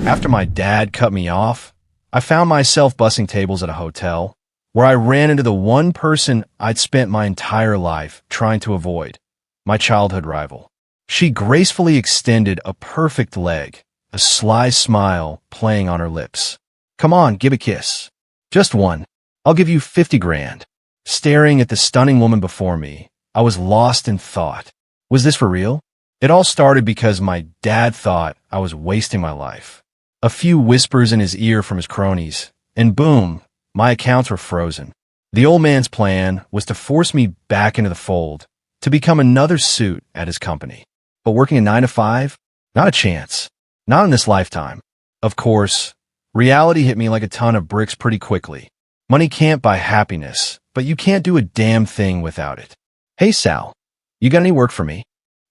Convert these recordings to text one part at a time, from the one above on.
After my dad cut me off, I found myself bussing tables at a hotel, where I ran into the one person I'd spent my entire life trying to avoid, my childhood rival. She gracefully extended a perfect leg, a sly smile playing on her lips. "Come on, give a kiss. Just one. I'll give you 50 grand. Staring at the stunning woman before me, I was lost in thought. Was this for real? It all started because my dad thought I was wasting my life. A few whispers in his ear from his cronies, and boom, my accounts were frozen. The old man's plan was to force me back into the fold, to become another suit at his company. But working a 9 to 5? Not a chance. Not in this lifetime. Of course, reality hit me like a ton of bricks pretty quickly. Money can't buy happiness, but you can't do a damn thing without it. "Hey Sal, you got any work for me?"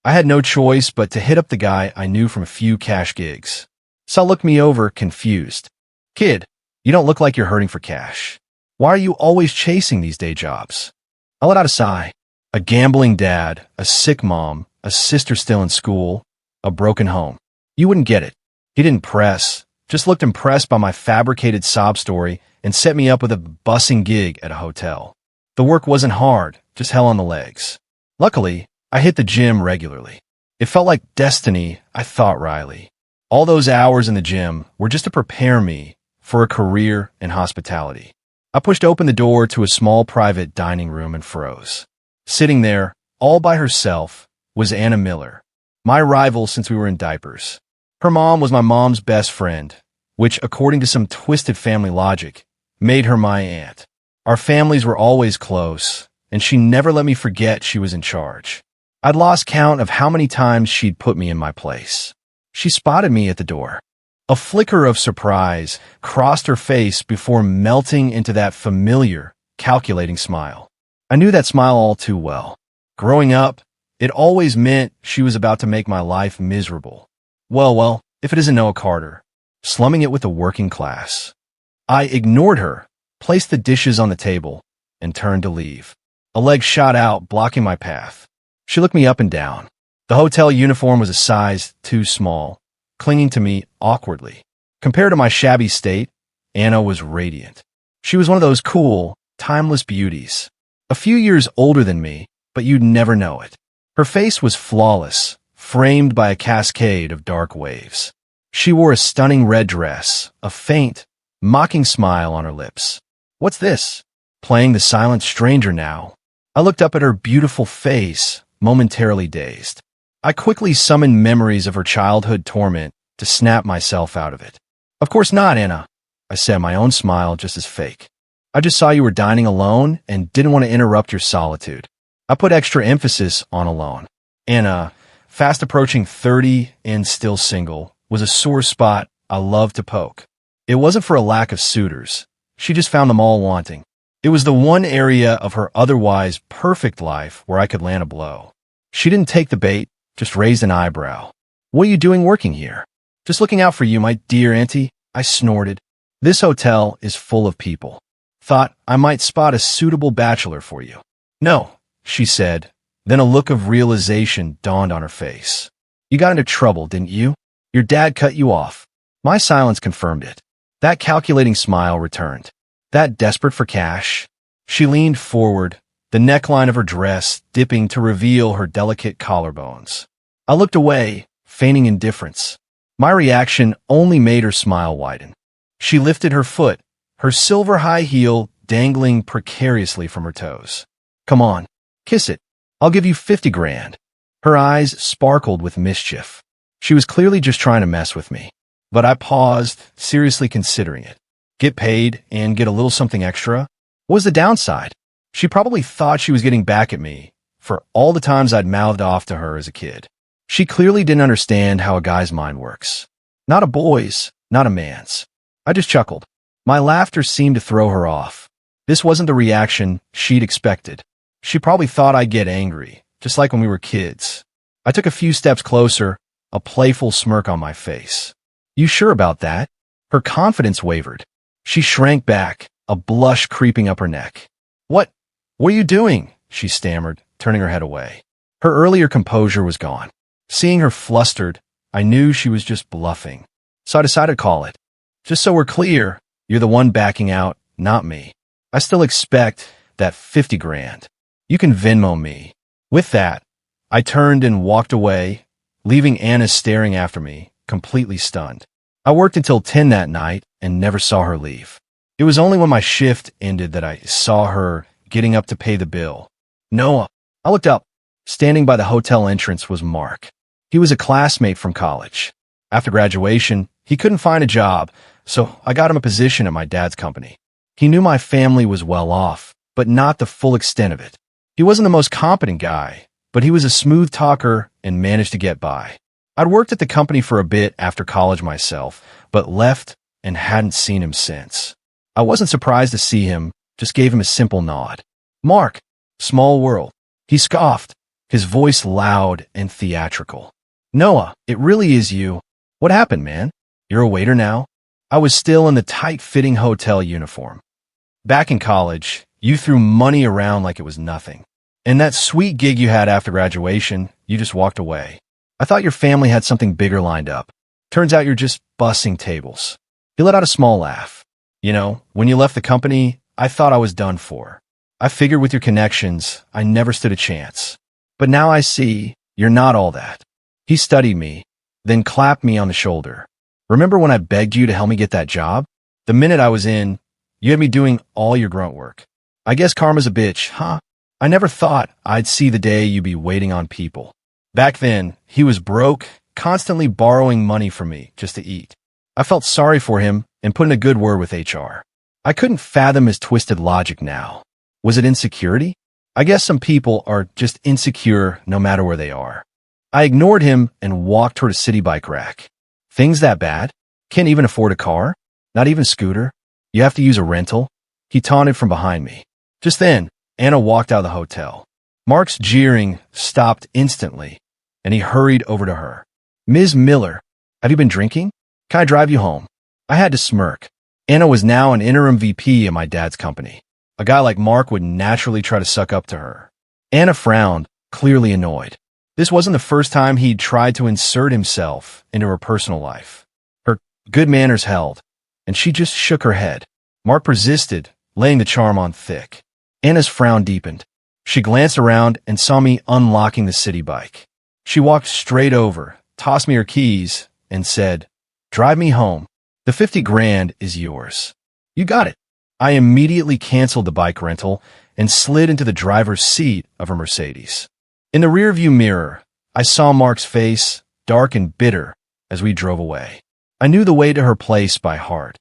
I had no choice but to hit up the guy I knew from a few cash gigs. Sal looked me over, confused. "Kid, you don't look like you're hurting for cash. Why are you always chasing these day jobs?" I let out a sigh. A gambling dad, a sick mom, a sister still in school, a broken home. You wouldn't get it. He didn't press, just looked impressed by my fabricated sob story and set me up with a bussing gig at a hotel. The work wasn't hard, just hell on the legs. Luckily, I hit the gym regularly. It felt like destiny, I thought wryly. All those hours in the gym were just to prepare me for a career in hospitality. I pushed open the door to a small private dining room and froze. Sitting there, all by herself, was Anna Miller, my rival since we were in diapers. Her mom was my mom's best friend, which, according to some twisted family logic, made her my aunt. Our families were always close, and she never let me forget she was in charge. I'd lost count of how many times she'd put me in my place. She spotted me at the door. A flicker of surprise crossed her face before melting into that familiar, calculating smile. I knew that smile all too well. Growing up, it always meant she was about to make my life miserable. Well, if it isn't Noah Carter, slumming it with the working class. I ignored her, placed the dishes on the table, and turned to leave. A leg shot out, blocking my path. She looked me up and down. The hotel uniform was a size too small, clinging to me awkwardly. Compared to my shabby state, Anna was radiant. She was one of those cool, timeless beauties. A few years older than me, but you'd never know it. Her face was flawless, framed by a cascade of dark waves. She wore a stunning red dress, a faint, mocking smile on her lips. "What's this?" Playing the silent stranger now. I looked up at her beautiful face, momentarily dazed. I quickly summoned memories of her childhood torment to snap myself out of it. "Of course not, Anna," I said, my own smile just as fake. "I just saw you were dining alone and didn't want to interrupt your solitude." I put extra emphasis on alone. Anna, fast approaching 30 and still single, was a sore spot I loved to poke. It wasn't for a lack of suitors. She just found them all wanting. It was the one area of her otherwise perfect life where I could land a blow. She didn't take the bait, just raised an eyebrow. "What are you doing working here?" "Just looking out for you, my dear auntie," I snorted. "This hotel is full of people. Thought I might spot a suitable bachelor for you." "No," she said. Then a look of realization dawned on her face. "You got into trouble, didn't you? Your dad cut you off." My silence confirmed it. That calculating smile returned. "That desperate for cash?" She leaned forward, the neckline of her dress dipping to reveal her delicate collarbones. I looked away, feigning indifference. My reaction only made her smile widen. She lifted her foot, her silver high heel dangling precariously from her toes. "Come on, kiss it. I'll give you 50 grand. Her eyes sparkled with mischief. She was clearly just trying to mess with me. But I paused, seriously considering it. Get paid and get a little something extra? What was the downside? She probably thought she was getting back at me for all the times I'd mouthed off to her as a kid. She clearly didn't understand how a guy's mind works. Not a boy's, not a man's. I just chuckled. My laughter seemed to throw her off. This wasn't the reaction she'd expected. She probably thought I'd get angry, just like when we were kids. I took a few steps closer, a playful smirk on my face. "You sure about that?" Her confidence wavered. She shrank back, a blush creeping up her neck. What are you doing?" she stammered, turning her head away. Her earlier composure was gone. Seeing her flustered, I knew she was just bluffing. So I decided to call it. Just so we're clear, you're the one backing out, not me. I still expect that 50 grand. You can Venmo me. With that, I turned and walked away, leaving Anna staring after me, completely stunned. I worked until 10 that night and never saw her leave. It was only when my shift ended that I saw her getting up to pay the bill. Noah. I looked up. Standing by the hotel entrance was Mark. He was a classmate from college. After graduation, he couldn't find a job, so I got him a position at my dad's company. He knew my family was well off, but not the full extent of it. He wasn't the most competent guy, but he was a smooth talker and managed to get by. I'd worked at the company for a bit after college myself, but left and hadn't seen him since. I wasn't surprised to see him, just gave him a simple nod. Mark, small world. He scoffed, his voice loud and theatrical. Noah, it really is you. What happened, man? You're a waiter now? I was still in the tight-fitting hotel uniform. Back in college, you threw money around like it was nothing. And that sweet gig you had after graduation, you just walked away. I thought your family had something bigger lined up. Turns out you're just bussing tables. He let out a small laugh. You know, when you left the company, I thought I was done for. I figured with your connections, I never stood a chance. But now I see you're not all that. He studied me, then clapped me on the shoulder. Remember when I begged you to help me get that job? The minute I was in, you had me doing all your grunt work. I guess karma's a bitch, huh? I never thought I'd see the day you'd be waiting on people. Back then, he was broke, constantly borrowing money from me just to eat. I felt sorry for him and put in a good word with HR. I couldn't fathom his twisted logic now. Was it insecurity? I guess some people are just insecure no matter where they are. I ignored him and walked toward a city bike rack. Things that bad? Can't even afford a car? Not even a scooter? You have to use a rental? He taunted from behind me. Just then, Anna walked out of the hotel. Mark's jeering stopped instantly, and he hurried over to her. Ms. Miller, have you been drinking? Can I drive you home? I had to smirk. Anna was now an interim VP at my dad's company. A guy like Mark would naturally try to suck up to her. Anna frowned, clearly annoyed. This wasn't the first time he'd tried to insert himself into her personal life. Her good manners held, and she just shook her head. Mark persisted, laying the charm on thick. Anna's frown deepened. She glanced around and saw me unlocking the city bike. She walked straight over, tossed me her keys, and said, "Drive me home. The 50 grand is yours." You got it. I immediately canceled the bike rental and slid into the driver's seat of her Mercedes. In the rearview mirror, I saw Mark's face, dark and bitter, as we drove away. I knew the way to her place by heart.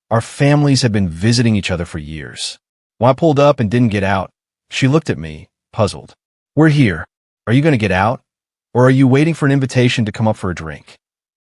Our families had been visiting each other for years. When I pulled up and didn't get out, she looked at me, puzzled. We're here. Are you going to get out? Or are you waiting for an invitation to come up for a drink?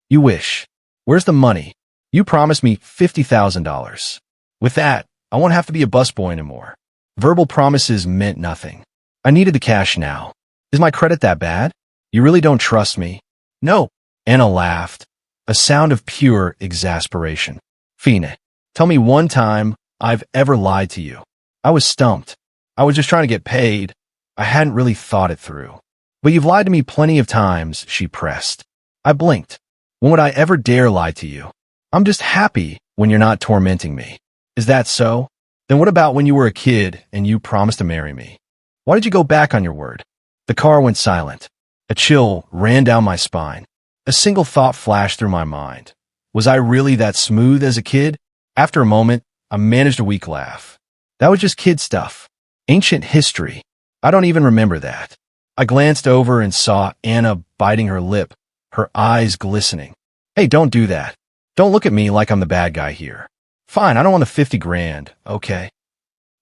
You wish. Where's the money? You promised me $50,000. With that, I won't have to be a busboy anymore. Verbal promises meant nothing. I needed the cash now. Is my credit that bad? You really don't trust me? No. Anna laughed, a sound of pure exasperation. Fina, tell me one time I've ever lied to you. I was stumped. I was just trying to get paid. I hadn't really thought it through. But you've lied to me plenty of times, she pressed. I blinked. When would I ever dare lie to you? I'm just happy when you're not tormenting me. Is that so? Then what about when you were a kid and you promised to marry me? Why did you go back on your word? The car went silent. A chill ran down my spine. A single thought flashed through my mind. Was I really that smooth as a kid? After a moment, I managed a weak laugh. That was just kid stuff. Ancient history. I don't even remember that. I glanced over and saw Anna biting her lip, her eyes glistening. Hey, don't do that. Don't look at me like I'm the bad guy here. Fine, I don't want the 50 grand, okay?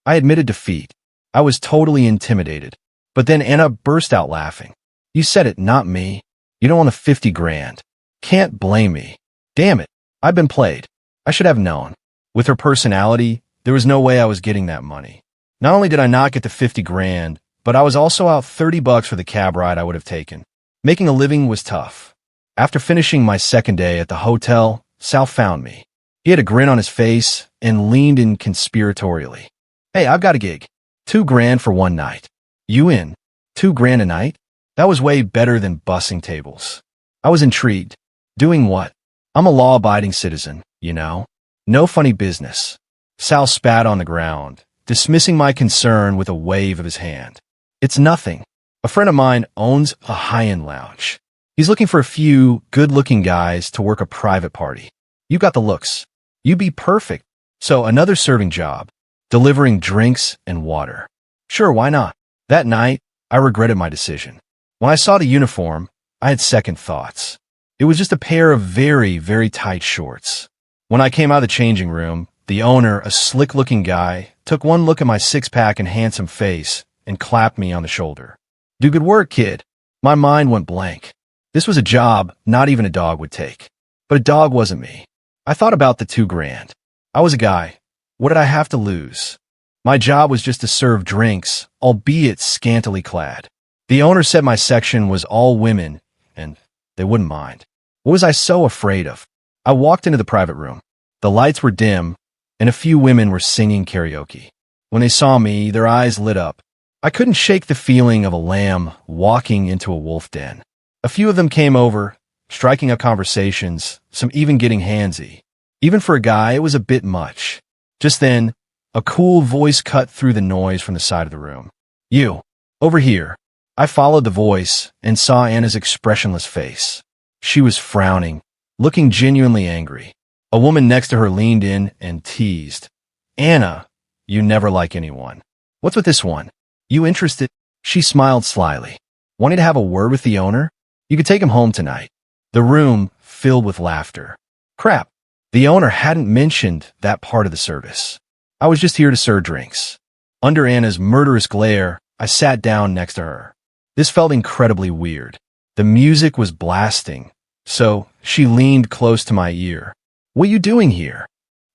I admitted defeat. I was totally intimidated. But then Anna burst out laughing. You said it, not me. You don't want the 50 grand. Can't blame me. Damn it. I've been played. I should have known. With her personality, there was no way I was getting that money. Not only did I not get the 50 grand, but I was also out $30 for the cab ride I would have taken. Making a living was tough. After finishing my second day at the hotel, Sal found me. He had a grin on his face and leaned in conspiratorially. Hey, I've got a gig. 2 grand for one night. You in? 2 grand a night? That was way better than bussing tables. I was intrigued. Doing what? I'm a law-abiding citizen, you know. No funny business. Sal spat on the ground, dismissing my concern with a wave of his hand. It's nothing. A friend of mine owns a high-end lounge. He's looking for a few good-looking guys to work a private party. You got the looks. You'd be perfect. So another serving job, delivering drinks and water. Sure, why not? That night, I regretted my decision. When I saw the uniform, I had second thoughts. It was just a pair of very, very tight shorts. When I came out of the changing room, the owner, a slick-looking guy, took one look at my six-pack and handsome face and clapped me on the shoulder. Do good work, kid. My mind went blank. This was a job not even a dog would take. But a dog wasn't me. I thought about the $2,000. I was a guy. What did I have to lose? My job was just to serve drinks, albeit scantily clad. The owner said my section was all women, and they wouldn't mind. What was I so afraid of? I walked into the private room. The lights were dim, and a few women were singing karaoke. When they saw me, their eyes lit up. I couldn't shake the feeling of a lamb walking into a wolf den. A few of them came over, striking up conversations, some even getting handsy. Even for a guy, it was a bit much. Just then, a cool voice cut through the noise from the side of the room. You, over here. I followed the voice and saw Anna's expressionless face. She was frowning, looking genuinely angry. A woman next to her leaned in and teased. Anna, you never like anyone. What's with this one? You interested? She smiled slyly. Wanting to have a word with the owner? You could take him home tonight. The room filled with laughter. Crap. The owner hadn't mentioned that part of the service. I was just here to serve drinks. Under Anna's murderous glare, I sat down next to her. This felt incredibly weird. The music was blasting, so she leaned close to my ear. What are you doing here?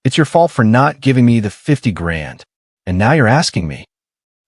It's your fault for not giving me the $50,000, and now you're asking me.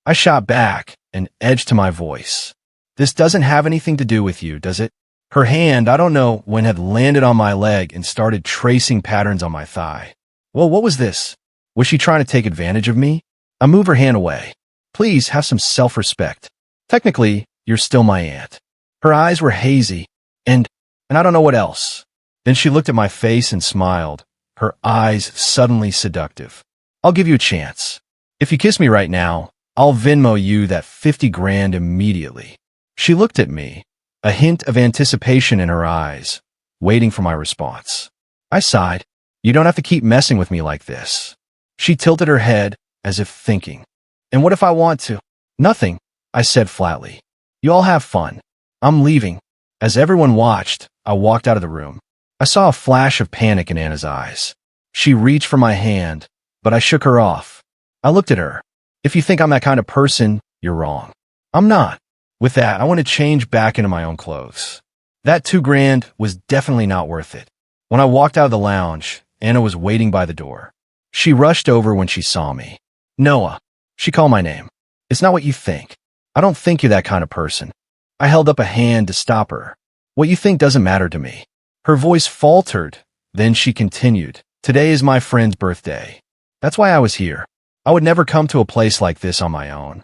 I shot back, an edge to my voice. This doesn't have anything to do with you, does it? Her hand, I don't know when, had landed on my leg and started tracing patterns on my thigh. Well, what was this? Was she trying to take advantage of me? I moved her hand away. Please have some self-respect. Technically, you're still my aunt. Her eyes were hazy, and I don't know what else. Then she looked at my face and smiled, her eyes suddenly seductive. I'll give you a chance. If you kiss me right now, I'll Venmo you that $50,000 immediately. She looked at me, a hint of anticipation in her eyes, waiting for my response. I sighed. You don't have to keep messing with me like this. She tilted her head, as if thinking. And what if I want to? Nothing, I said flatly. You all have fun. I'm leaving. As everyone watched, I walked out of the room. I saw a flash of panic in Anna's eyes. She reached for my hand, but I shook her off. I looked at her. If you think I'm that kind of person, you're wrong. I'm not. With that, I want to change back into my own clothes. That $2,000 was definitely not worth it. When I walked out of the lounge, Anna was waiting by the door. She rushed over when she saw me. Noah. She called my name. It's not what you think. I don't think you're that kind of person. I held up a hand to stop her. What you think doesn't matter to me. Her voice faltered. Then she continued. Today is my friend's birthday. That's why I was here. I would never come to a place like this on my own.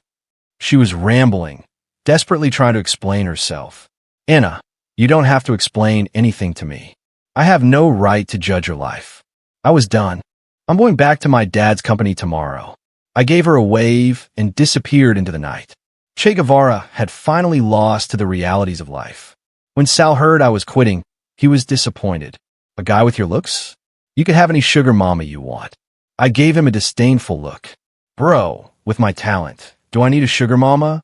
She was rambling, desperately trying to explain herself. Anna, you don't have to explain anything to me. I have no right to judge your life. I was done. I'm going back to my dad's company tomorrow. I gave her a wave and disappeared into the night. Che Guevara had finally lost to the realities of life. When Sal heard I was quitting, he was disappointed. A guy with your looks? You could have any sugar mama you want. I gave him a disdainful look. Bro, with my talent, do I need a sugar mama?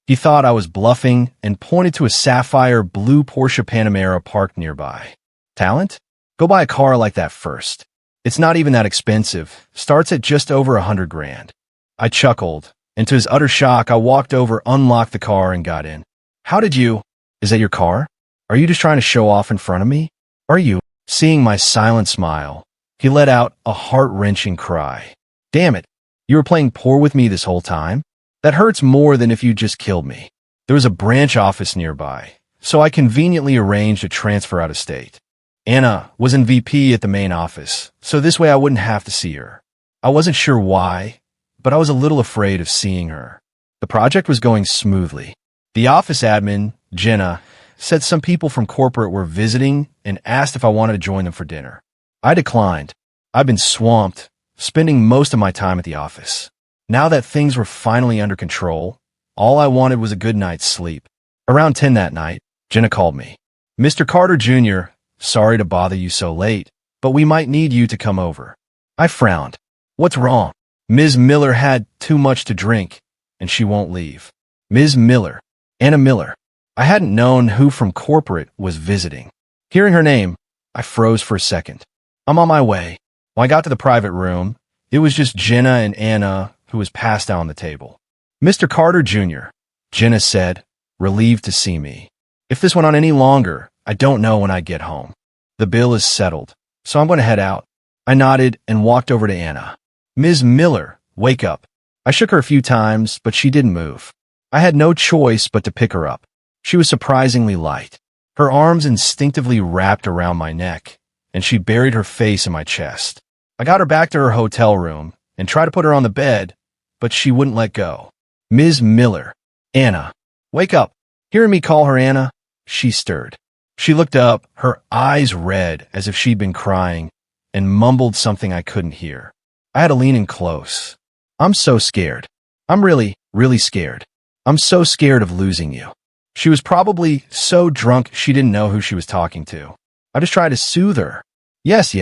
He thought I was bluffing and pointed to a sapphire blue Porsche Panamera parked nearby. Talent? Go buy a car like that first. It's not even that expensive. Starts at just over $100,000. I chuckled, and to his utter shock, I walked over, unlocked the car, and got in. How did you? Is that your car? Are you just trying to show off in front of me? Are you? Seeing my silent smile, he let out a heart-wrenching cry. Damn it. You were playing poor with me this whole time? That hurts more than if you just killed me. There was a branch office nearby, so I conveniently arranged a transfer out of state. Anna was in VP at the main office, so this way I wouldn't have to see her. I wasn't sure why, but I was a little afraid of seeing her. The project was going smoothly. The office admin, Jenna, said some people from corporate were visiting and asked if I wanted to join them for dinner. I declined. I've been swamped, spending most of my time at the office. Now that things were finally under control, all I wanted was a good night's sleep. Around 10 that night, Jenna called me. "Mr. Carter Jr., sorry to bother you so late, but we might need you to come over." I frowned. "What's wrong?" "Ms. Miller had too much to drink, and she won't leave." Ms. Miller. Anna Miller. I hadn't known who from corporate was visiting. Hearing her name, I froze for a second. "I'm on my way." When I got to the private room, it was just Jenna and Anna, who was passed out on the table. "Mr. Carter Jr.," Jenna said, relieved to see me. "If this went on any longer, I don't know when I get home. The bill is settled, so I'm going to head out." I nodded and walked over to Anna. "Ms. Miller, wake up." I shook her a few times, but she didn't move. I had no choice but to pick her up. She was surprisingly light. Her arms instinctively wrapped around my neck, and she buried her face in my chest. I got her back to her hotel room and tried to put her on the bed, but she wouldn't let go. "Ms. Miller." "Anna, wake up." Hearing me call her Anna, she stirred. She looked up, her eyes red as if she'd been crying, and mumbled something I couldn't hear. I had to lean in close. "I'm so scared. I'm really, really scared. I'm so scared of losing you." She was probably so drunk she didn't know who she was talking to. I just tried to soothe her. Yes,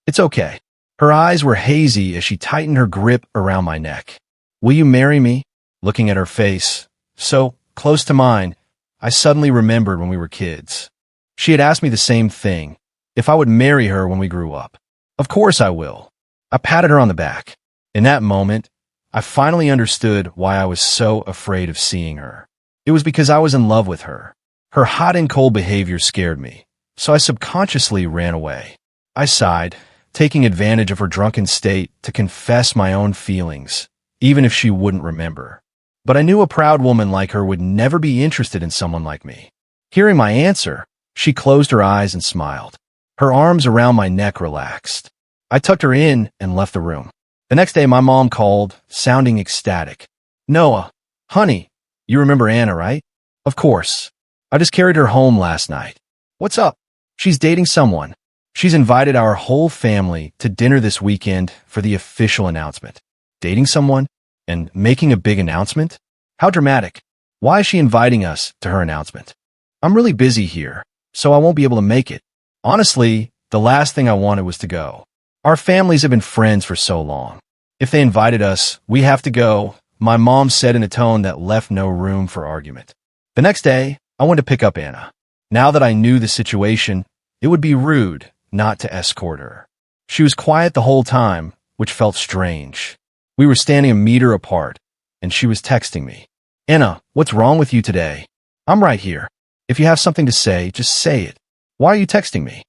it's okay." Her eyes were hazy as she tightened her grip around my neck. "Will you marry me?" Looking at her face, so close to mine, I suddenly remembered when we were kids. She had asked me the same thing, if I would marry her when we grew up. "Of course I will." I patted her on the back. In that moment, I finally understood why I was so afraid of seeing her. It was because I was in love with her. Her hot and cold behavior scared me, so I subconsciously ran away. I sighed, taking advantage of her drunken state to confess my own feelings, even if she wouldn't remember. But I knew a proud woman like her would never be interested in someone like me. Hearing my answer, she closed her eyes and smiled. Her arms around my neck relaxed. I tucked her in and left the room. The next day, my mom called, sounding ecstatic. "Noah, honey, you remember Anna, right?" "Of course. I just carried her home last night." "What's up?" "She's dating someone. She's invited our whole family to dinner this weekend for the official announcement." Dating someone? And making a big announcement? How dramatic. Why is she inviting us to her announcement? "I'm really busy here, so I won't be able to make it." Honestly, the last thing I wanted was to go. Our families have been friends for so long. If they invited us, we have to go, my mom said in a tone that left no room for argument. The next day, I went to pick up Anna. Now that I knew the situation, it would be rude not to escort her. She was quiet the whole time, which felt strange. We were standing a meter apart, and she was texting me. "Anna, what's wrong with you today?" "I'm right here. If you have something to say, just say it." "Why are you texting me?"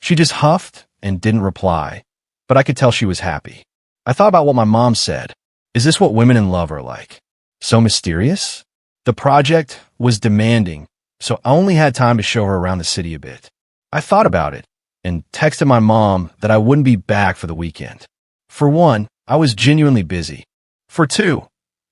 She just huffed and didn't reply, but I could tell she was happy. I thought about what my mom said. Is this what women in love are like? So mysterious? The project was demanding, so I only had time to show her around the city a bit. I thought about it and texted my mom that I wouldn't be back for the weekend. For one, I was genuinely busy. For two,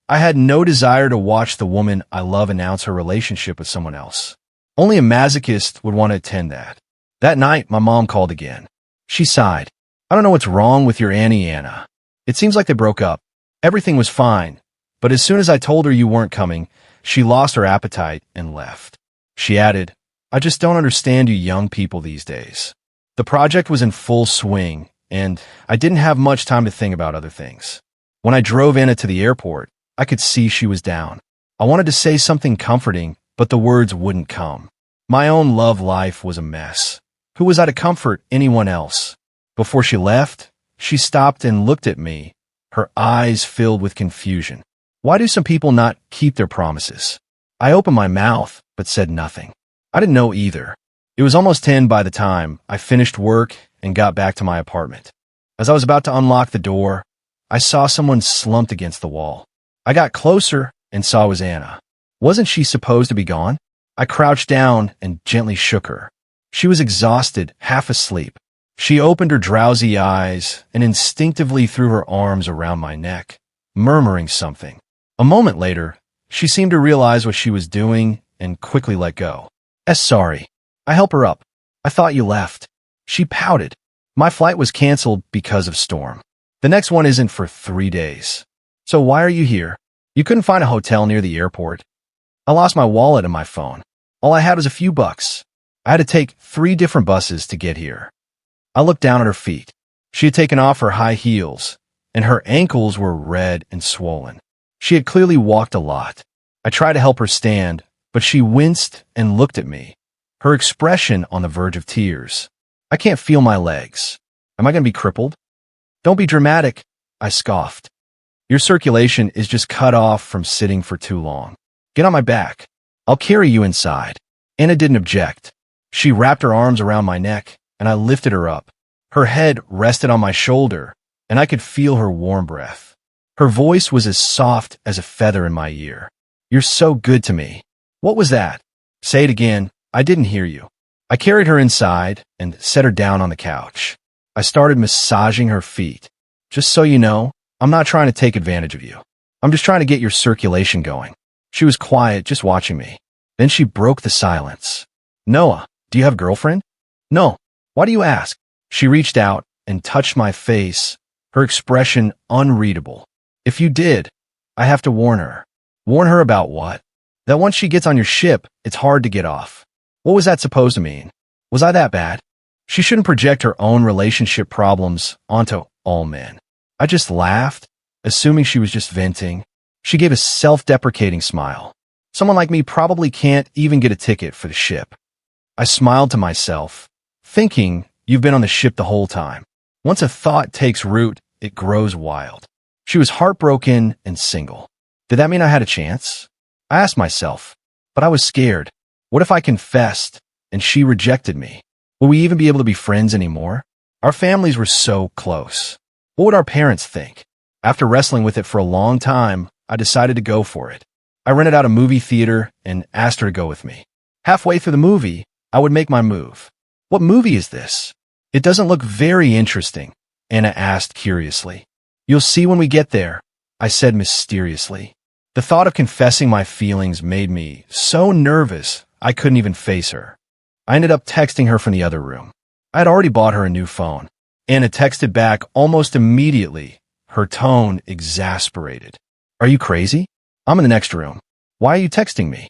I had no desire to watch the woman I love announce her relationship with someone else. Only a masochist would want to attend that. That night, my mom called again. She sighed. "I don't know what's wrong with your Annie, Anna. It seems like they broke up. Everything was fine, but as soon as I told her you weren't coming, she lost her appetite and left." She added, "I just don't understand you young people these days." The project was in full swing, and I didn't have much time to think about other things. When I drove Anna to the airport, I could see she was down. I wanted to say something comforting, but the words wouldn't come. My own love life was a mess. Who was I to comfort anyone else? Before she left, she stopped and looked at me, her eyes filled with confusion. Why do some people not keep their promises? I opened my mouth, but said nothing. I didn't know either. It was almost 10 by the time I finished work and got back to my apartment. As I was about to unlock the door, I saw someone slumped against the wall. I got closer and saw it was Anna. Wasn't she supposed to be gone? I crouched down and gently shook her. She was exhausted, half asleep. She opened her drowsy eyes and instinctively threw her arms around my neck, murmuring something. A moment later, she seemed to realize what she was doing and quickly let go. Sorry. I help her up. I thought you left. She pouted. My flight was canceled because of storm. The next one isn't for 3 days. So why are you here? You couldn't find a hotel near the airport? I lost my wallet and my phone. All I had was a few bucks. I had to take 3 different buses to get here. I looked down at her feet. She had taken off her high heels, and her ankles were red and swollen. She had clearly walked a lot. I tried to help her stand, but she winced and looked at me, her expression on the verge of tears. I can't feel my legs. Am I going to be crippled? Don't be dramatic, I scoffed. Your circulation is just cut off from sitting for too long. Get on my back. I'll carry you inside. Anna didn't object. She wrapped her arms around my neck, and I lifted her up. Her head rested on my shoulder, and I could feel her warm breath. Her voice was as soft as a feather in my ear. You're so good to me. What was that? Say it again. I didn't hear you. I carried her inside and set her down on the couch. I started massaging her feet. Just so you know, I'm not trying to take advantage of you. I'm just trying to get your circulation going. She was quiet, just watching me. Then she broke the silence. Noah, do you have a girlfriend? No. Why do you ask? She reached out and touched my face, her expression unreadable. If you did, I have to warn her. Warn her about what? That once she gets on your ship, it's hard to get off. What was that supposed to mean? Was I that bad? She shouldn't project her own relationship problems onto all men. I just laughed, assuming she was just venting. She gave a self-deprecating smile. Someone like me probably can't even get a ticket for the ship. I smiled to myself, thinking you've been on the ship the whole time. Once a thought takes root, it grows wild. She was heartbroken and single. Did that mean I had a chance? I asked myself, but I was scared. What if I confessed and she rejected me? Will we even be able to be friends anymore? Our families were so close. What would our parents think? After wrestling with it for a long time, I decided to go for it. I rented out a movie theater and asked her to go with me. Halfway through the movie, I would make my move. What movie is this? It doesn't look very interesting, Anna asked curiously. You'll see when we get there, I said mysteriously. The thought of confessing my feelings made me so nervous I couldn't even face her. I ended up texting her from the other room. I had already bought her a new phone. Anna texted back almost immediately, her tone exasperated. Are you crazy? I'm in the next room. Why are you texting me?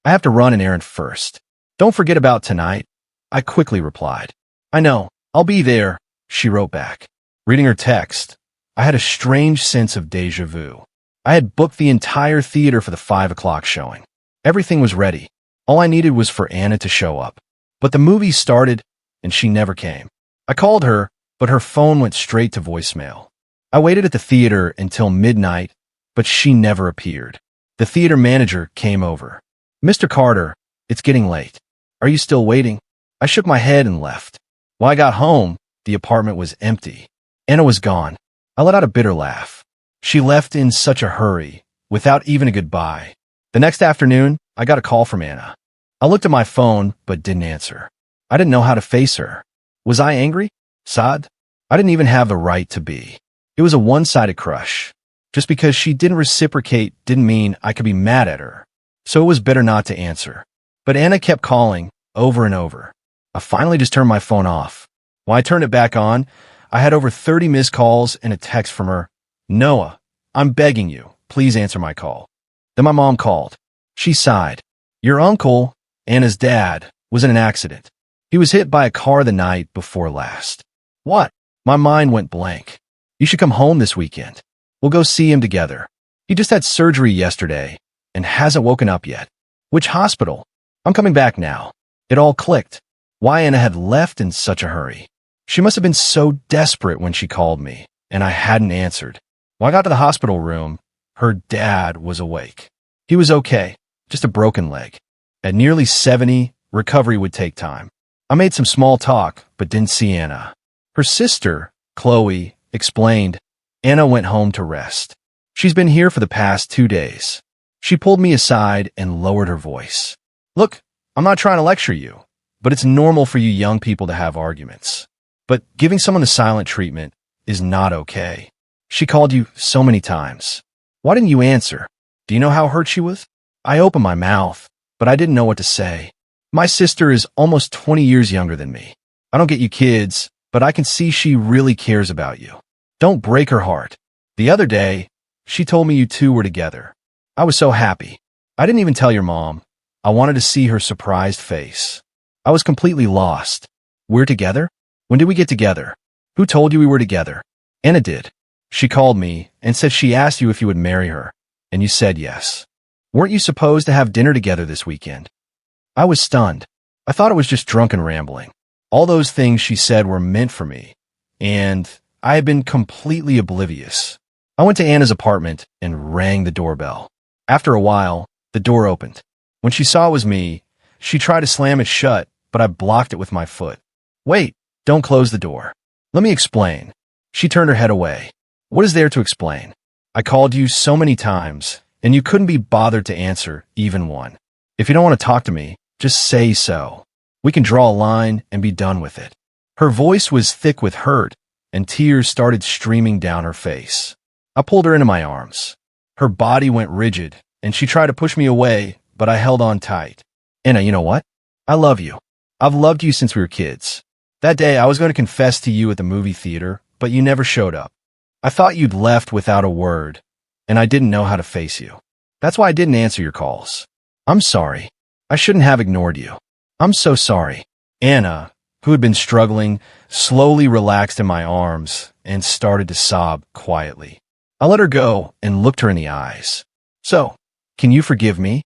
I have to run an errand first. Don't forget about tonight, I quickly replied. I know, I'll be there, she wrote back. Reading her text, I had a strange sense of déjà vu. I had booked the entire theater for the 5 o'clock showing. Everything was ready. All I needed was for Anna to show up. But the movie started, and she never came. I called her, but her phone went straight to voicemail. I waited at the theater until midnight, but she never appeared. The theater manager came over. Mr. Carter, it's getting late. Are you still waiting? I shook my head and left. When I got home, the apartment was empty. Anna was gone. I let out a bitter laugh. She left in such a hurry, without even a goodbye. The next afternoon, I got a call from Anna. I looked at my phone, but didn't answer. I didn't know how to face her. Was I angry? Sad? I didn't even have the right to be. It was a one-sided crush. Just because she didn't reciprocate didn't mean I could be mad at her. So it was better not to answer. But Anna kept calling, over and over. I finally just turned my phone off. When I turned it back on, I had over 30 missed calls and a text from her. Noah, I'm begging you, please answer my call. Then my mom called. She sighed. Your uncle, Anna's dad, was in an accident. He was hit by a car the night before last. What? My mind went blank. You should come home this weekend. We'll go see him together. He just had surgery yesterday and hasn't woken up yet. Which hospital? I'm coming back now. It all clicked. Why Anna had left in such a hurry. She must have been so desperate when she called me, and I hadn't answered. When I got to the hospital room, her dad was awake. He was okay, just a broken leg. At nearly 70, recovery would take time. I made some small talk, but didn't see Anna. Her sister, Chloe, explained, Anna went home to rest. She's been here for the past 2 days. She pulled me aside and lowered her voice. Look, I'm not trying to lecture you, but it's normal for you young people to have arguments. But giving someone the silent treatment is not okay. She called you so many times. Why didn't you answer? Do you know how hurt she was? I opened my mouth, but I didn't know what to say. My sister is almost 20 years younger than me. I don't get you kids, but I can see she really cares about you. Don't break her heart. The other day, she told me you two were together. I was so happy. I didn't even tell your mom. I wanted to see her surprised face. I was completely lost. We're together? When did we get together? Who told you we were together? Anna did. She called me and said she asked you if you would marry her, and you said yes. Weren't you supposed to have dinner together this weekend? I was stunned. I thought it was just drunken rambling. All those things she said were meant for me, and I had been completely oblivious. I went to Anna's apartment and rang the doorbell. After a while, the door opened. When she saw it was me, she tried to slam it shut, but I blocked it with my foot. Wait, don't close the door. Let me explain. She turned her head away. What is there to explain? I called you so many times, and you couldn't be bothered to answer even one. If you don't want to talk to me, just say so. We can draw a line and be done with it. Her voice was thick with hurt, and tears started streaming down her face. I pulled her into my arms. Her body went rigid, and she tried to push me away, but I held on tight. Anna, you know what? I love you. I've loved you since we were kids. That day, I was going to confess to you at the movie theater, but you never showed up. I thought you'd left without a word, and I didn't know how to face you. That's why I didn't answer your calls. I'm sorry. I shouldn't have ignored you. I'm so sorry. Anna, who had been struggling, slowly relaxed in my arms and started to sob quietly. I let her go and looked her in the eyes. So, can you forgive me?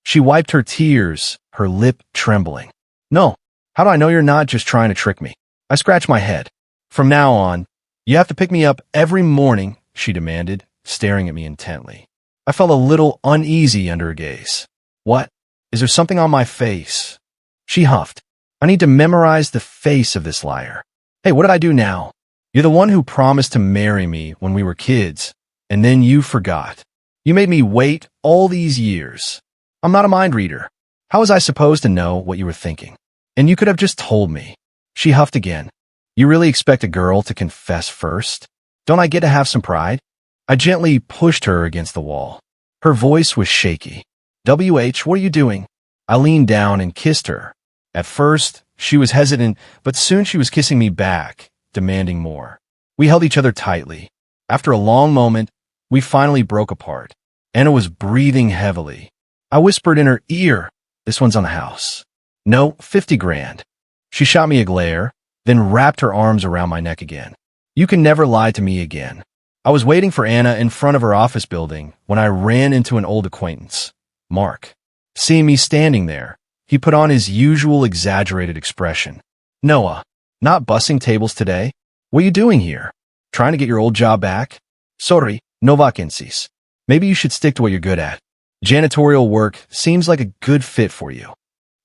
She wiped her tears, her lip trembling. No. How do I know you're not just trying to trick me? I scratched my head. From now on, you have to pick me up every morning, she demanded, staring at me intently. I felt a little uneasy under her gaze. What? Is there something on my face? She huffed. I need to memorize the face of this liar. Hey, what did I do now? You're the one who promised to marry me when we were kids, and then you forgot. You made me wait all these years. I'm not a mind reader. How was I supposed to know what you were thinking? And you could have just told me. She huffed again. You really expect a girl to confess first? Don't I get to have some pride? I gently pushed her against the wall. Her voice was shaky. WH, what are you doing? I leaned down and kissed her. At first, she was hesitant, but soon she was kissing me back, demanding more. We held each other tightly. After a long moment, we finally broke apart. Anna was breathing heavily. I whispered in her ear, this one's on the house. No, 50 grand. She shot me a glare, then wrapped her arms around my neck again. You can never lie to me again. I was waiting for Anna in front of her office building when I ran into an old acquaintance, Mark. Seeing me standing there, he put on his usual exaggerated expression. Noah, not bussing tables today? What are you doing here? Trying to get your old job back? Sorry, no vacancies. Maybe you should stick to what you're good at. Janitorial work seems like a good fit for you.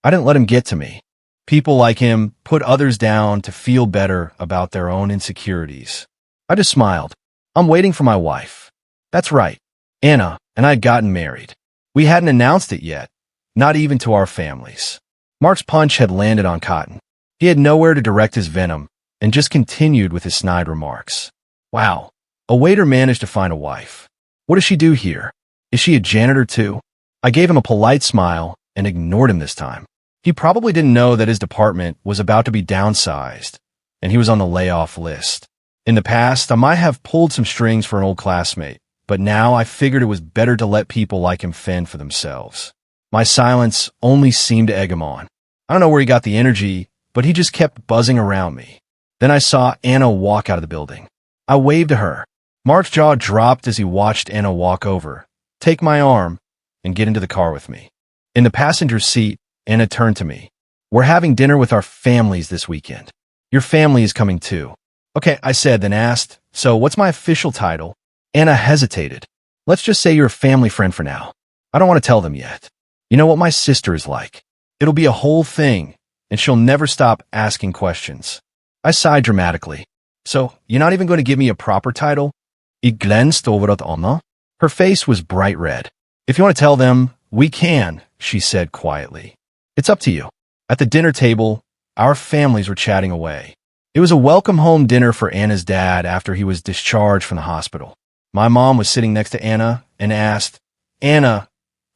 I didn't let him get to me. People like him put others down to feel better about their own insecurities. I just smiled. I'm waiting for my wife. That's right. Anna and I had gotten married. We hadn't announced it yet, not even to our families. Mark's punch had landed on Cotton. He had nowhere to direct his venom and just continued with his snide remarks. Wow, a waiter managed to find a wife. What does she do here? Is she a janitor too? I gave him a polite smile and ignored him this time. He probably didn't know that his department was about to be downsized, and he was on the layoff list. In the past, I might have pulled some strings for an old classmate, but now I figured it was better to let people like him fend for themselves. My silence only seemed to egg him on. I don't know where he got the energy, but he just kept buzzing around me. Then I saw Anna walk out of the building. I waved to her. Mark's jaw dropped as he watched Anna walk over, take my arm, and get into the car with me. In the passenger seat, Anna turned to me. We're having dinner with our families this weekend. Your family is coming too. Okay, I said, then asked, so what's my official title? Anna hesitated. Let's just say you're a family friend for now. I don't want to tell them yet. You know what my sister is like. It'll be a whole thing, and she'll never stop asking questions. I sighed dramatically. So, you're not even going to give me a proper title? Ich glänzte over at Anna. Her face was bright red. If you want to tell them, we can, she said quietly. It's up to you. At the dinner table, our families were chatting away. It was a welcome home dinner for Anna's dad after he was discharged from the hospital. My mom was sitting next to Anna and asked, Anna,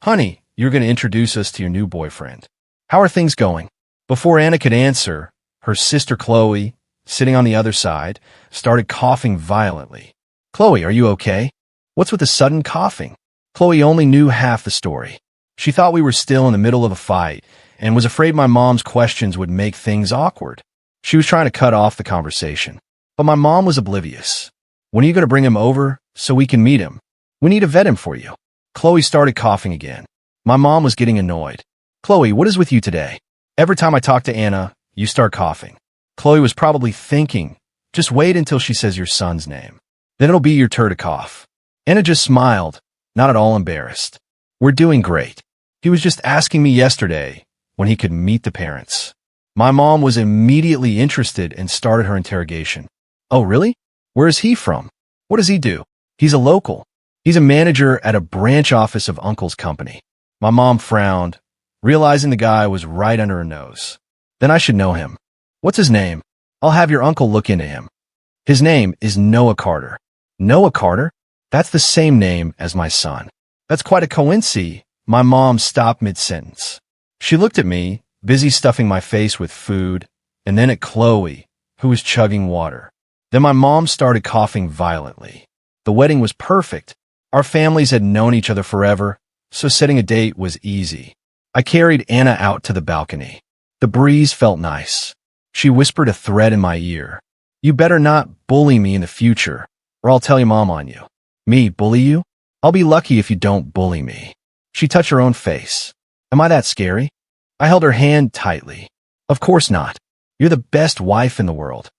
honey, you're going to introduce us to your new boyfriend. How are things going? Before Anna could answer, her sister Chloe, sitting on the other side, started coughing violently. Chloe, are you okay? What's with the sudden coughing? Chloe only knew half the story. She thought we were still in the middle of a fight and was afraid my mom's questions would make things awkward. She was trying to cut off the conversation. But my mom was oblivious. When are you going to bring him over so we can meet him? We need to vet him for you. Chloe started coughing again. My mom was getting annoyed. Chloe, what is with you today? Every time I talk to Anna, you start coughing. Chloe was probably thinking, just wait until she says your son's name. Then it'll be your turn to cough. Anna just smiled, not at all embarrassed. We're doing great. He was just asking me yesterday when he could meet the parents. My mom was immediately interested and started her interrogation. Oh, really? Where is he from? What does he do? He's a local. He's a manager at a branch office of Uncle's company. My mom frowned, realizing the guy was right under her nose. Then I should know him. What's his name? I'll have your uncle look into him. His name is Noah Carter. Noah Carter? That's the same name as my son. That's quite a coincidence. My mom stopped mid-sentence. She looked at me, busy stuffing my face with food, and then at Chloe, who was chugging water. Then my mom started coughing violently. The wedding was perfect. Our families had known each other forever, so setting a date was easy. I carried Anna out to the balcony. The breeze felt nice. She whispered a threat in my ear. You better not bully me in the future, or I'll tell your mom on you. Me bully you? I'll be lucky if you don't bully me. She touched her own face. Am I that scary? I held her hand tightly. Of course not. You're the best wife in the world.